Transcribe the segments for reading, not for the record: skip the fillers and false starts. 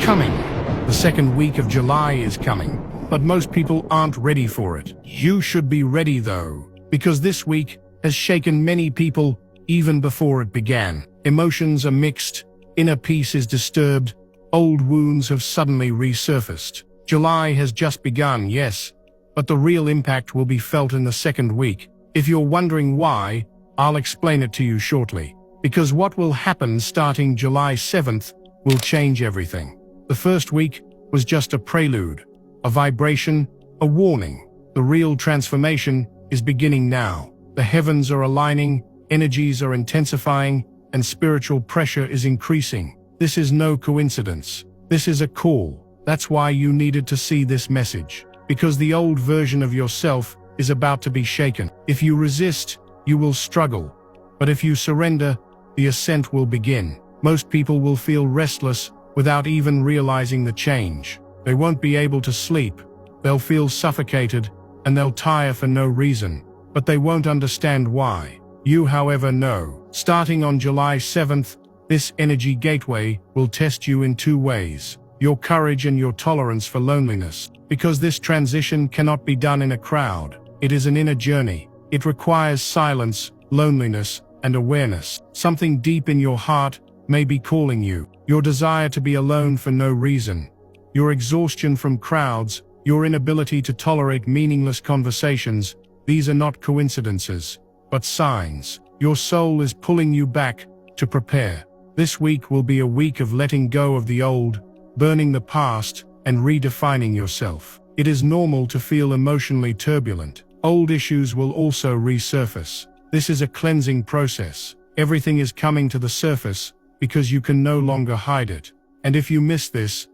coming. The second week of July is coming, but most people aren't ready for it. You should be ready though, because this week has shaken many people even before it began. Emotions are mixed, inner peace is disturbed, old wounds have suddenly resurfaced. July has just begun, yes, but the real impact will be felt in the second week. If you're wondering why, I'll explain it to you shortly. Because what will happen starting July 7th will change everything. The first week was just a prelude, a vibration, a warning. The real transformation is beginning now. The heavens are aligning, energies are intensifying, and spiritual pressure is increasing. This is no coincidence. This is a call. That's why you needed to see this message. Because the old version of yourself is about to be shaken. If you resist, you will struggle. But if you surrender, the ascent will begin. Most people will feel restless without even realizing the change. They won't be able to sleep. They'll feel suffocated, and they'll tire for no reason. But they won't understand why. You, however, know. Starting on July 7th, this energy gateway will test you in two ways: your courage and your tolerance for loneliness. Because this transition cannot be done in a crowd. It is an inner journey. It requires silence, loneliness, and awareness. Something deep in your heart may be calling you. Your desire to be alone for no reason. Your exhaustion from crowds. Your inability to tolerate meaningless conversations. These are not coincidences, but signs. Your soul is pulling you back to prepare. This week will be a week of letting go of the old, burning the past, and redefining yourself. It is normal to feel emotionally turbulent. Old issues will also resurface. This is a cleansing process. Everything is coming to the surface because you can no longer hide it. And if you miss this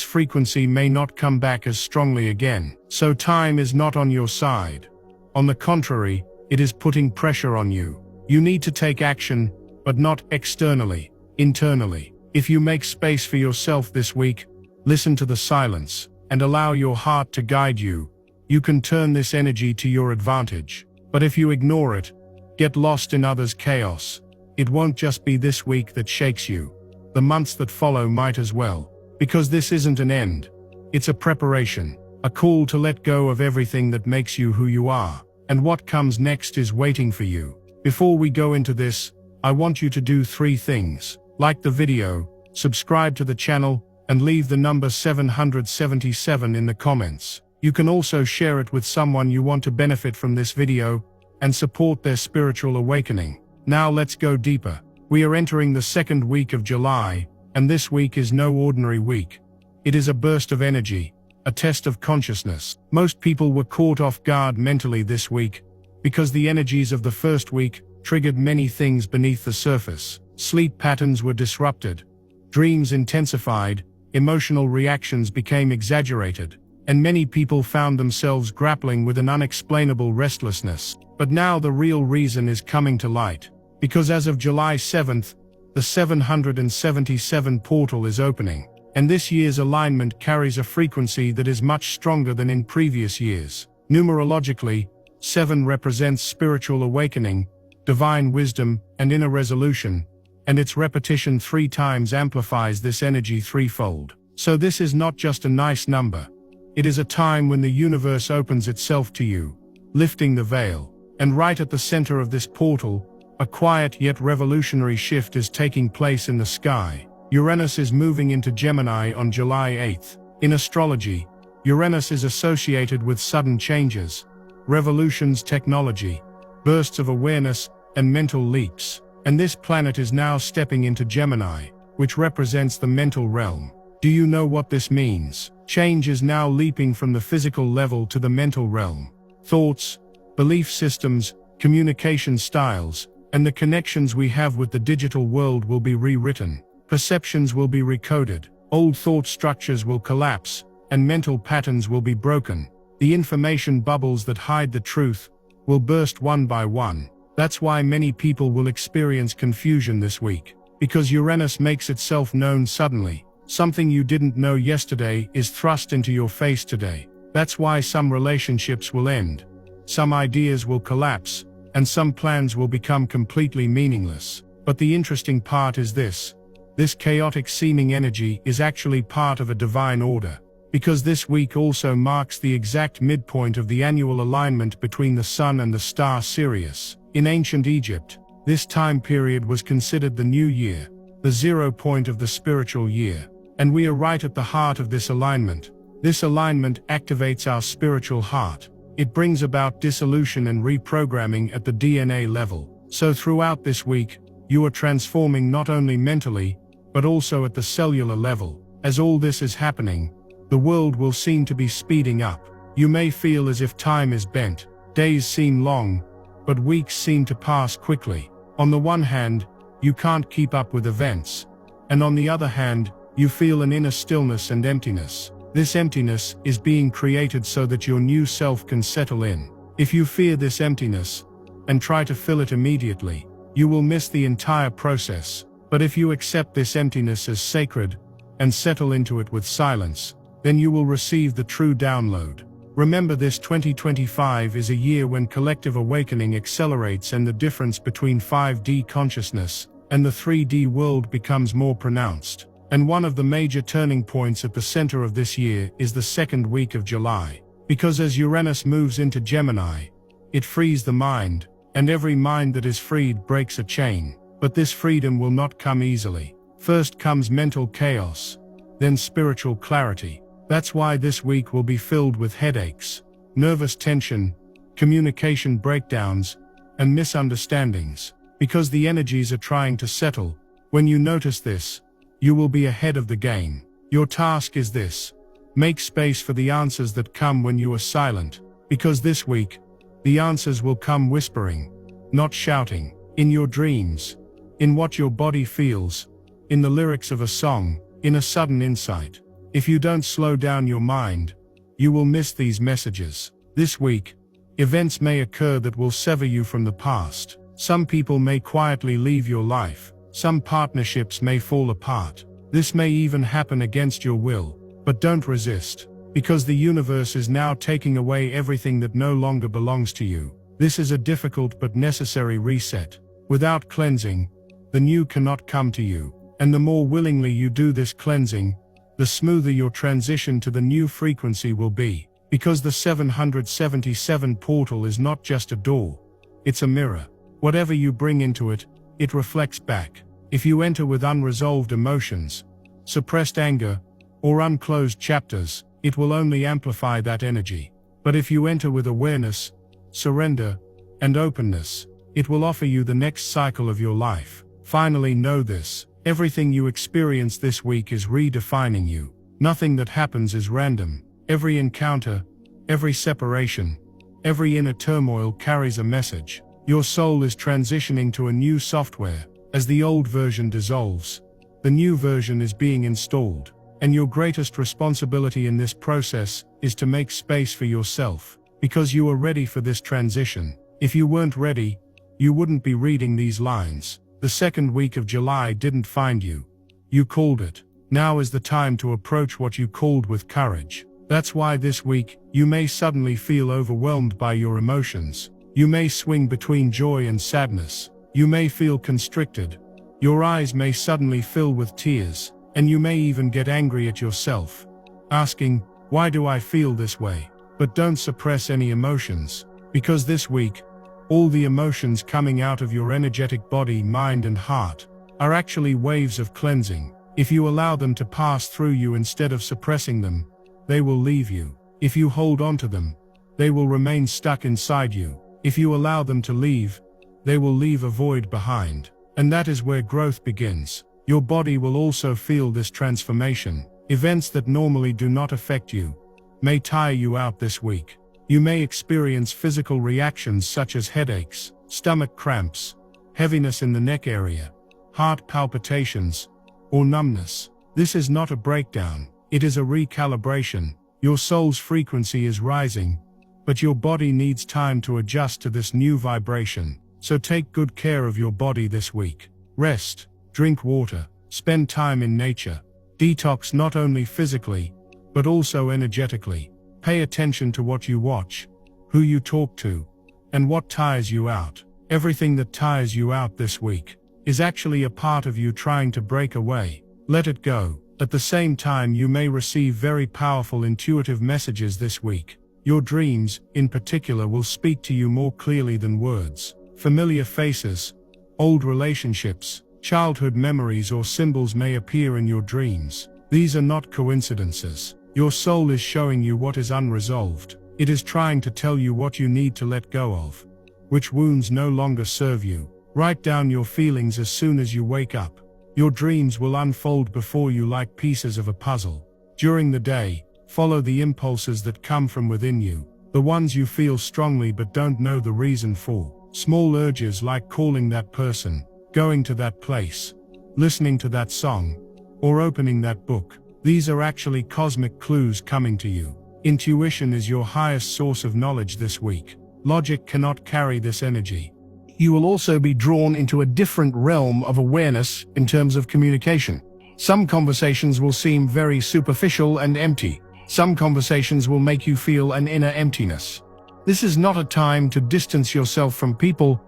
frequency may not come back as strongly again. So time is not on your side. On the contrary, it is putting pressure on you. You need to take action, but not externally, internally. If you make space for yourself this week, listen to the silence, and allow your heart to guide you, you can turn this energy to your advantage. But if you ignore it, get lost in others' chaos, it won't just be this week that shakes you. The months that follow might as well. Because this isn't an end. It's a preparation, a call to let go of everything that makes you who you are. And what comes next is waiting for you. Before we go into this, I want you to do 3 things. Like the video, subscribe to the channel, and leave the number 777 in the comments. You can also share it with someone you want to benefit from this video, and support their spiritual awakening. Now let's go deeper. We are entering the second week of July, and this week is no ordinary week. It is a burst of energy, a test of consciousness. Most people were caught off guard mentally this week, because the energies of the first week triggered many things beneath the surface. Sleep patterns were disrupted, dreams intensified, emotional reactions became exaggerated, and many people found themselves grappling with an unexplainable restlessness. But now the real reason is coming to light. Because as of July 7th, the 777 portal is opening, and this year's alignment carries a frequency that is much stronger than in previous years. Numerologically, 7 represents spiritual awakening, divine wisdom, and inner resolution, and its repetition 3 times amplifies this energy threefold. So this is not just a nice number. It is a time when the universe opens itself to you, lifting the veil. And right at the center of this portal, a quiet yet revolutionary shift is taking place in the sky. Uranus is moving into Gemini on July 8th. In astrology, Uranus is associated with sudden changes, revolutions, technology, bursts of awareness, and mental leaps. And this planet is now stepping into Gemini, which represents the mental realm. Do you know what this means? Change is now leaping from the physical level to the mental realm. Thoughts, belief systems, communication styles, and the connections we have with the digital world will be rewritten. Perceptions will be recoded, old thought structures will collapse, and mental patterns will be broken. The information bubbles that hide the truth will burst one by one. That's why many people will experience confusion this week. Because Uranus makes itself known suddenly. Something you didn't know yesterday is thrust into your face today. That's why some relationships will end, some ideas will collapse, and some plans will become completely meaningless. But the interesting part is this This chaotic seeming energy is actually part of a divine order, because this week also marks the exact midpoint of the annual alignment between the Sun and the star Sirius. In ancient Egypt, this time period was considered the new year, the 0 point of the spiritual year, and we are right at the heart of this alignment. This alignment activates our spiritual heart. It brings about dissolution and reprogramming at the DNA level. So throughout this week, you are transforming not only mentally, but also at the cellular level. As all this is happening, the world will seem to be speeding up. You may feel as if time is bent. Days seem long, but weeks seem to pass quickly. On the one hand, you can't keep up with events, and on the other hand, you feel an inner stillness and emptiness. This emptiness is being created so that your new self can settle in. If you fear this emptiness, and try to fill it immediately, you will miss the entire process. But if you accept this emptiness as sacred, and settle into it with silence, then you will receive the true download. Remember, this 2025 is a year when collective awakening accelerates and the difference between 5D consciousness and the 3D world becomes more pronounced. And one of the major turning points at the center of this year is the second week of July. Because as Uranus moves into Gemini, it frees the mind, and every mind that is freed breaks a chain. But this freedom will not come easily. First comes mental chaos, then spiritual clarity. That's why this week will be filled with headaches, nervous tension, communication breakdowns, and misunderstandings, because the energies are trying to settle. When you notice this, you will be ahead of the game. Your task is this: make space for the answers that come when you are silent, because this week, the answers will come whispering, not shouting, in your dreams, in what your body feels, in the lyrics of a song, in a sudden insight. If you don't slow down your mind, you will miss these messages. This week, events may occur that will sever you from the past. Some people may quietly leave your life. Some partnerships may fall apart. This may even happen against your will. But don't resist, because the universe is now taking away everything that no longer belongs to you. This is a difficult but necessary reset. Without cleansing, the new cannot come to you. And the more willingly you do this cleansing, the smoother your transition to the new frequency will be. Because the 777 portal is not just a door, it's a mirror. Whatever you bring into it, it reflects back. If you enter with unresolved emotions, suppressed anger, or unclosed chapters, it will only amplify that energy. But if you enter with awareness, surrender, and openness, it will offer you the next cycle of your life. Finally, know this: everything you experience this week is redefining you. Nothing that happens is random. Every encounter, every separation, every inner turmoil carries a message. Your soul is transitioning to a new software. As the old version dissolves, the new version is being installed. And your greatest responsibility in this process is to make space for yourself, because you are ready for this transition. If you weren't ready, you wouldn't be reading these lines. The second week of July didn't find you. You called it. Now is the time to approach what you called with courage. That's why this week, you may suddenly feel overwhelmed by your emotions. You may swing between joy and sadness. You may feel constricted. Your eyes may suddenly fill with tears, and you may even get angry at yourself, asking, "Why do I feel this way?" But don't suppress any emotions, because this week, all the emotions coming out of your energetic body, mind, and heart are actually waves of cleansing. If you allow them to pass through you instead of suppressing them, they will leave you. If you hold on to them, they will remain stuck inside you. If you allow them to leave, they will leave a void behind. And that is where growth begins. Your body will also feel this transformation. Events that normally do not affect you may tire you out this week. You may experience physical reactions such as headaches, stomach cramps, heaviness in the neck area, heart palpitations, or numbness. This is not a breakdown, it is a recalibration. Your soul's frequency is rising, but your body needs time to adjust to this new vibration. So take good care of your body this week. Rest, drink water, spend time in nature. Detox not only physically, but also energetically. Pay attention to what you watch, who you talk to, and what tires you out. Everything that tires you out this week, is actually a part of you trying to break away. Let it go. At the same time, you may receive very powerful intuitive messages this week. Your dreams, in particular, will speak to you more clearly than words. Familiar faces, old relationships, childhood memories or symbols may appear in your dreams. These are not coincidences. Your soul is showing you what is unresolved. It is trying to tell you what you need to let go of, which wounds no longer serve you. Write down your feelings as soon as you wake up. Your dreams will unfold before you like pieces of a puzzle. During the day, follow the impulses that come from within you, the ones you feel strongly but don't know the reason for. Small urges like calling that person, going to that place, listening to that song, or opening that book. These are actually cosmic clues coming to you. Intuition is your highest source of knowledge this week. Logic cannot carry this energy. You will also be drawn into a different realm of awareness in terms of communication. Some conversations will seem very superficial and empty. Some conversations will make you feel an inner emptiness. This is not a time to distance yourself from people,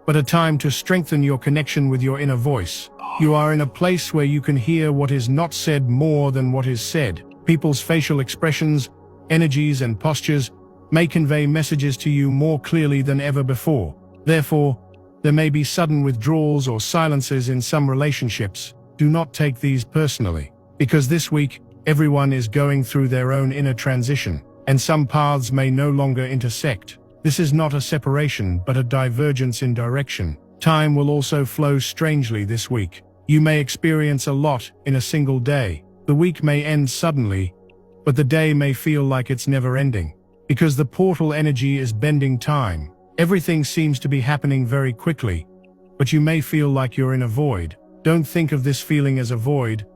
but a time to strengthen your connection with your inner voice. You are in a place where you can hear what is not said more than what is said. People's facial expressions, energies, and postures may convey messages to you more clearly than ever before. Therefore, there may be sudden withdrawals or silences in some relationships. Do not take these personally, because this week, everyone is going through their own inner transition, and some paths may no longer intersect. This is not a separation, but a divergence in direction. Time will also flow strangely this week. You may experience a lot in a single day. The week may end suddenly, but the day may feel like it's never ending, because the portal energy is bending time. Everything seems to be happening very quickly, but you may feel like you're in a void. Don't think of this feeling as a void,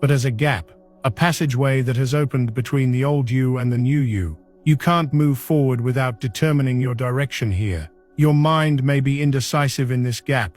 but as a gap, a passageway that has opened between the old you and the new you. You can't move forward without determining your direction here. Your mind may be indecisive in this gap,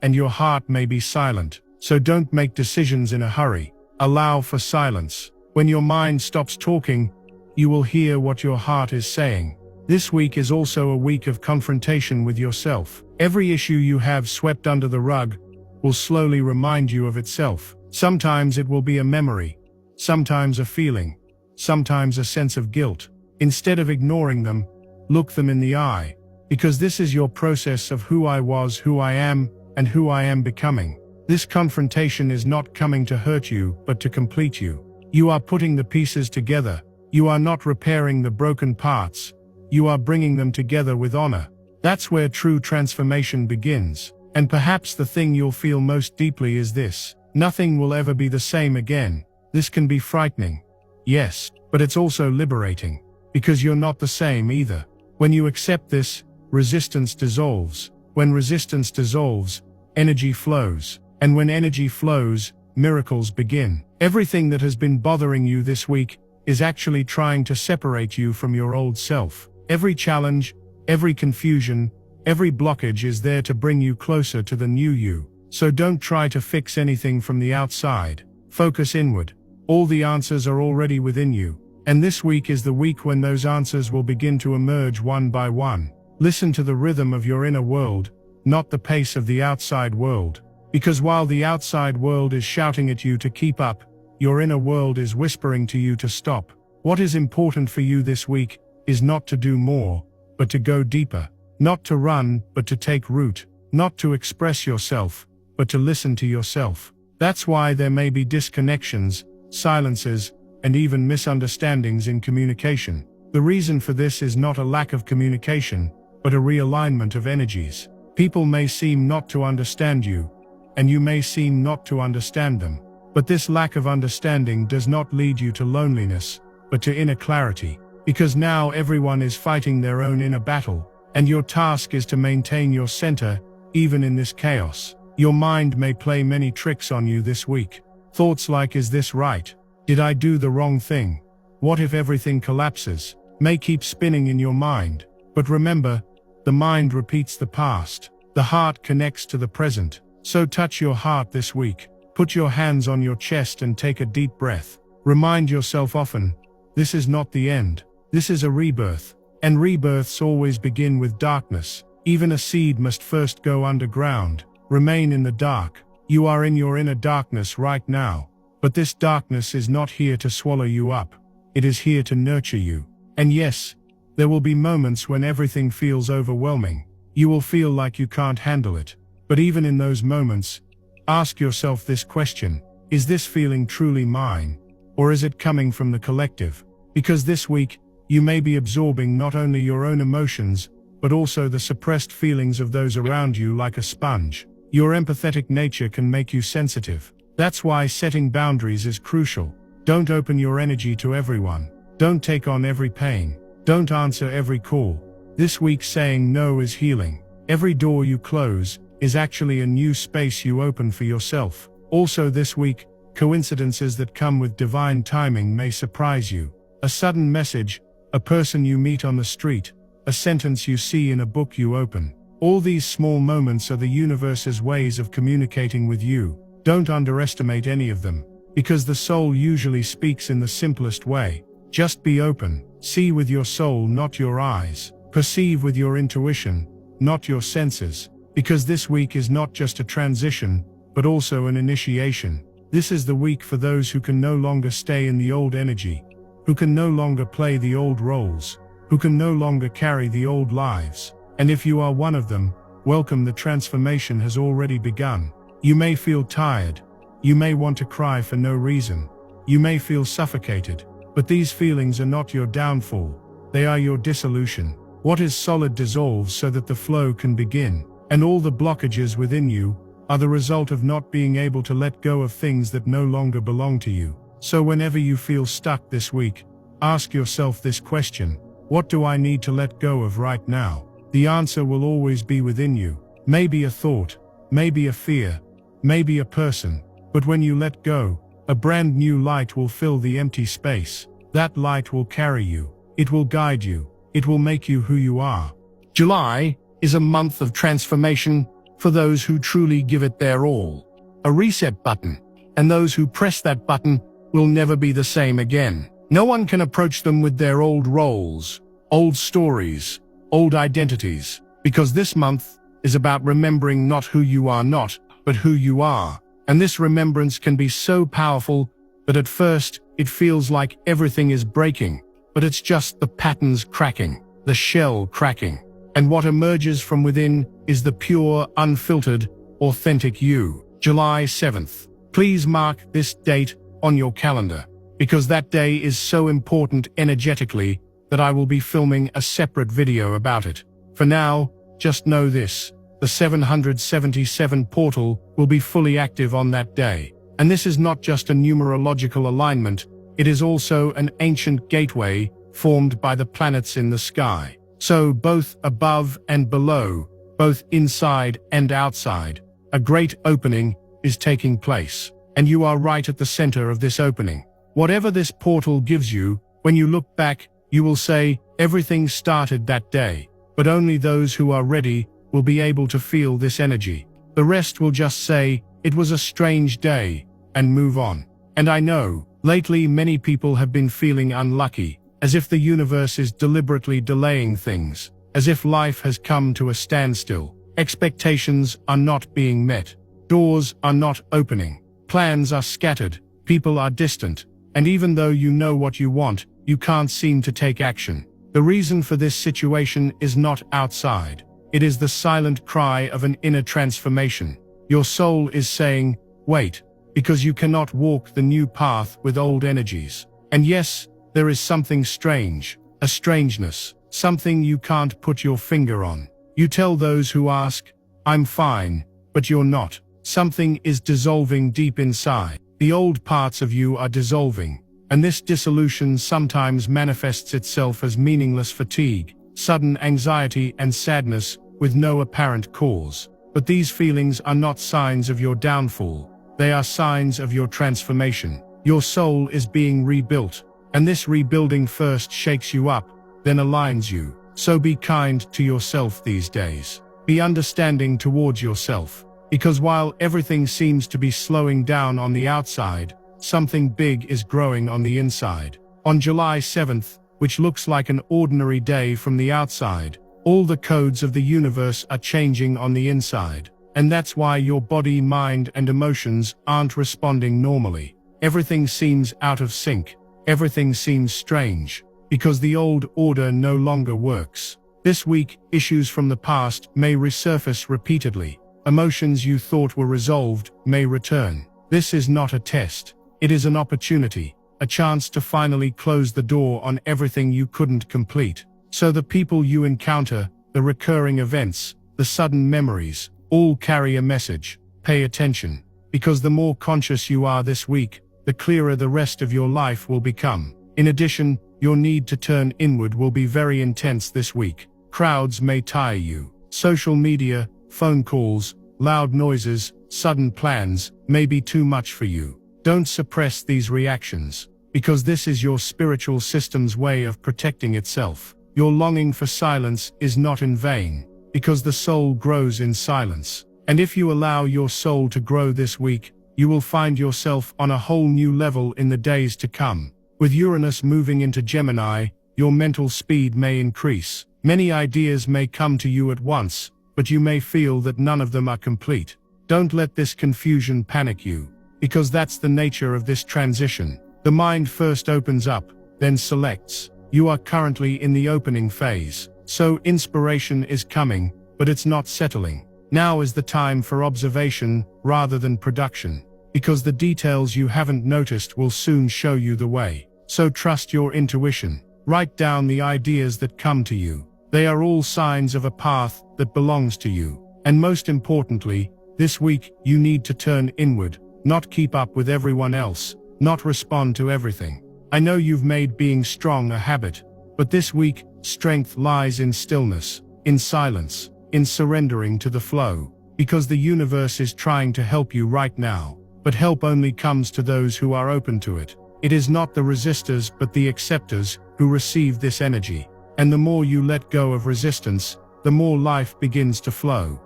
and your heart may be silent. So don't make decisions in a hurry. Allow for silence. When your mind stops talking, you will hear what your heart is saying. This week is also a week of confrontation with yourself. Every issue you have swept under the rug will slowly remind you of itself. Sometimes it will be a memory, sometimes a feeling, sometimes a sense of guilt. Instead of ignoring them, look them in the eye, because this is your process of who I was, who I am, and who I am becoming. This confrontation is not coming to hurt you, but to complete you. You are putting the pieces together. You are not repairing the broken parts. You are bringing them together with honor. That's where true transformation begins. And perhaps the thing you'll feel most deeply is this: nothing will ever be the same again. This can be frightening. Yes, but it's also liberating, because you're not the same either. When you accept this, resistance dissolves. When resistance dissolves, energy flows. And when energy flows, miracles begin. Everything that has been bothering you this week is actually trying to separate you from your old self. Every challenge, every confusion, every blockage is there to bring you closer to the new you. So don't try to fix anything from the outside. Focus inward. All the answers are already within you. And this week is the week when those answers will begin to emerge one by one. Listen to the rhythm of your inner world, not the pace of the outside world. Because while the outside world is shouting at you to keep up, your inner world is whispering to you to stop. What is important for you this week is not to do more, but to go deeper. Not to run, but to take root. Not to express yourself, but to listen to yourself. That's why there may be disconnections, silences, and even misunderstandings in communication. The reason for this is not a lack of communication, but a realignment of energies. People may seem not to understand you, and you may seem not to understand them. But this lack of understanding does not lead you to loneliness, but to inner clarity. Because now everyone is fighting their own inner battle, and your task is to maintain your center, even in this chaos. Your mind may play many tricks on you this week. Thoughts like, is this right? Did I do the wrong thing? What if everything collapses? May keep spinning in your mind. But remember, the mind repeats the past. The heart connects to the present. So touch your heart this week. Put your hands on your chest and take a deep breath. Remind yourself often, this is not the end. This is a rebirth. And rebirths always begin with darkness. Even a seed must first go underground. remain in the dark. You are in your inner darkness right now, but this darkness is not here to swallow you up. It is here to nurture you. And yes, there will be moments when everything feels overwhelming. You will feel like you can't handle it. But even in those moments, ask yourself this question: is this feeling truly mine? Or is it coming from the collective? Because this week, you may be absorbing not only your own emotions, but also the suppressed feelings of those around you like a sponge. Your empathetic nature can make you sensitive. That's why setting boundaries is crucial. Don't open your energy to everyone. Don't take on every pain. Don't answer every call. This week saying no is healing. Every door you close is actually a new space you open for yourself. Also this week, coincidences that come with divine timing may surprise you. A sudden message, a person you meet on the street, a sentence you see in a book you open. All these small moments are the universe's ways of communicating with you. Don't underestimate any of them, because the soul usually speaks in the simplest way. Just be open, see with your soul, not your eyes. Perceive with your intuition, not your senses. Because this week is not just a transition, but also an initiation. This is the week for those who can no longer stay in the old energy, who can no longer play the old roles, who can no longer carry the old lives. And if you are one of them, welcome, the transformation has already begun. You may feel tired. You may want to cry for no reason. You may feel suffocated. But these feelings are not your downfall. They are your dissolution. What is solid dissolves so that the flow can begin. And all the blockages within you are the result of not being able to let go of things that no longer belong to you. So whenever you feel stuck this week, ask yourself this question: what do I need to let go of right now? The answer will always be within you. Maybe a thought, maybe a fear, maybe a person. But when you let go, a brand new light will fill the empty space. That light will carry you. It will guide you. It will make you who you are. July is a month of transformation for those who truly give it their all. A reset button, and those who press that button will never be the same again. No one can approach them with their old roles, old stories, old identities, because this month is about remembering not who you are not, but who you are. And this remembrance can be so powerful that at first it feels like everything is breaking, but it's just the patterns cracking, the shell cracking. And what emerges from within is the pure, unfiltered, authentic you. July 7th. Please mark this date on your calendar, because that day is so important energetically that I will be filming a separate video about it. For now, just know this: the 777 portal will be fully active on that day. And this is not just a numerological alignment, it is also an ancient gateway formed by the planets in the sky. So both above and below, both inside and outside, a great opening is taking place. And you are right at the center of this opening. Whatever this portal gives you, when you look back, you will say, everything started that day. But only those who are ready will be able to feel this energy. The rest will just say, it was a strange day, and move on. And I know, lately many people have been feeling unlucky, as if the universe is deliberately delaying things, as if life has come to a standstill. Expectations are not being met. Doors are not opening. Plans are scattered. People are distant. And even though you know what you want, you can't seem to take action. The reason for this situation is not outside. It is the silent cry of an inner transformation. Your soul is saying, wait, because you cannot walk the new path with old energies. And yes, there is something strange, a strangeness, something you can't put your finger on. You tell those who ask, I'm fine, but you're not. Something is dissolving deep inside. The old parts of you are dissolving. And this dissolution sometimes manifests itself as meaningless fatigue, sudden anxiety and sadness with no apparent cause. But these feelings are not signs of your downfall. They are signs of your transformation. Your soul is being rebuilt. And this rebuilding first shakes you up, then aligns you. So be kind to yourself these days. Be understanding towards yourself. Because while everything seems to be slowing down on the outside, something big is growing on the inside. On July 7th, which looks like an ordinary day from the outside, all the codes of the universe are changing on the inside. And that's why your body, mind, and emotions aren't responding normally. Everything seems out of sync. Everything seems strange. Because the old order no longer works. This week, issues from the past may resurface repeatedly. Emotions you thought were resolved may return. This is not a test. It is an opportunity. A chance to finally close the door on everything you couldn't complete. So the people you encounter, the recurring events, the sudden memories, all carry a message. Pay attention. Because the more conscious you are this week, the clearer the rest of your life will become. In addition, your need to turn inward will be very intense this week. Crowds may tire you. Social media, phone calls, loud noises, sudden plans may be too much for you. Don't suppress these reactions, because this is your spiritual system's way of protecting itself. Your longing for silence is not in vain, because the soul grows in silence. And if you allow your soul to grow this week, you will find yourself on a whole new level in the days to come. With Uranus moving into Gemini, your mental speed may increase. Many ideas may come to you at once, but you may feel that none of them are complete. Don't let this confusion panic you, because that's the nature of this transition. The mind first opens up, then selects. You are currently in the opening phase. So inspiration is coming, but it's not settling. Now is the time for observation rather than production, because the details you haven't noticed will soon show you the way. So trust your intuition. Write down the ideas that come to you. They are all signs of a path that belongs to you. And most importantly, this week you need to turn inward, not keep up with everyone else, not respond to everything. I know you've made being strong a habit, but this week, strength lies in stillness, in silence, in surrendering to the flow, because the universe is trying to help you right now, but help only comes to those who are open to it. It is not the resistors but the acceptors who receive this energy, and the more you let go of resistance, the more life begins to flow.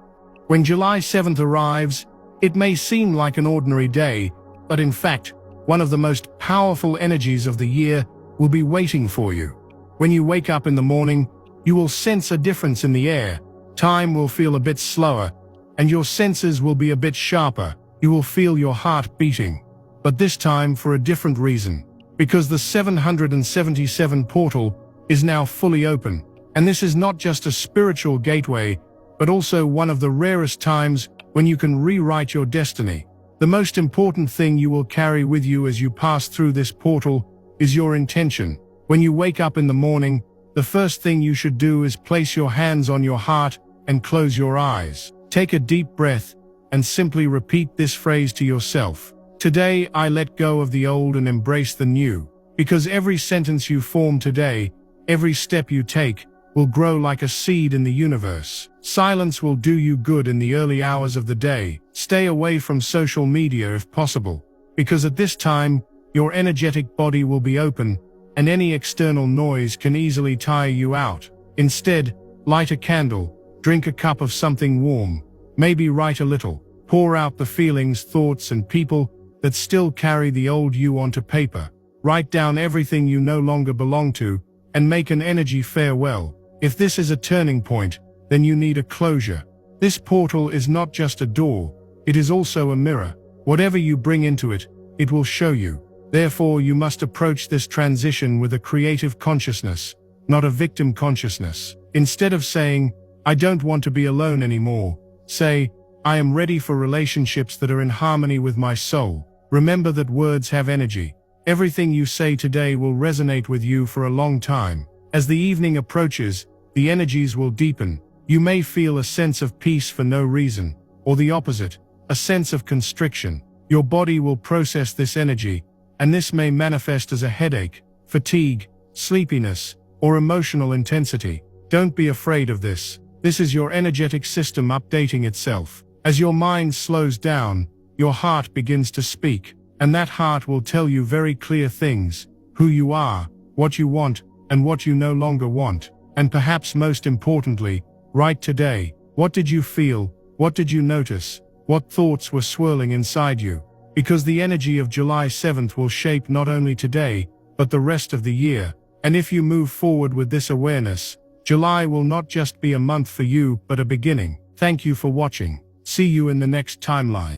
When July 7th arrives, it may seem like an ordinary day, but in fact, one of the most powerful energies of the year will be waiting for you. When you wake up in the morning, you will sense a difference in the air. Time will feel a bit slower, and your senses will be a bit sharper. You will feel your heart beating. But this time for a different reason. Because the 777 portal is now fully open. And this is not just a spiritual gateway, but also one of the rarest times when you can rewrite your destiny. The most important thing you will carry with you as you pass through this portal is your intention. When you wake up in the morning, the first thing you should do is place your hands on your heart and close your eyes. Take a deep breath and simply repeat this phrase to yourself. Today I let go of the old and embrace the new. Because every sentence you form today, every step you take, will grow like a seed in the universe. Silence will do you good in the early hours of the day. Stay away from social media if possible, because at this time, your energetic body will be open, and any external noise can easily tire you out. Instead, light a candle, drink a cup of something warm, maybe write a little, pour out the feelings, thoughts, and people that still carry the old you onto paper. Write down everything you no longer belong to, and make an energy farewell. If this is a turning point, then you need a closure. This portal is not just a door, it is also a mirror. Whatever you bring into it, it will show you. Therefore, you must approach this transition with a creative consciousness, not a victim consciousness. Instead of saying, I don't want to be alone anymore, say, I am ready for relationships that are in harmony with my soul. Remember that words have energy. Everything you say today will resonate with you for a long time. As the evening approaches, the energies will deepen. You may feel a sense of peace for no reason, or the opposite, a sense of constriction. Your body will process this energy, and this may manifest as a headache, fatigue, sleepiness, or emotional intensity. Don't be afraid of this. This is your energetic system updating itself. As your mind slows down, your heart begins to speak, and that heart will tell you very clear things: who you are, what you want, and what you no longer want. And perhaps most importantly, write today. What did you feel? What did you notice? What thoughts were swirling inside you? Because the energy of July 7th will shape not only today, but the rest of the year. And if you move forward with this awareness, July will not just be a month for you, but a beginning. Thank you for watching. See you in the next timeline.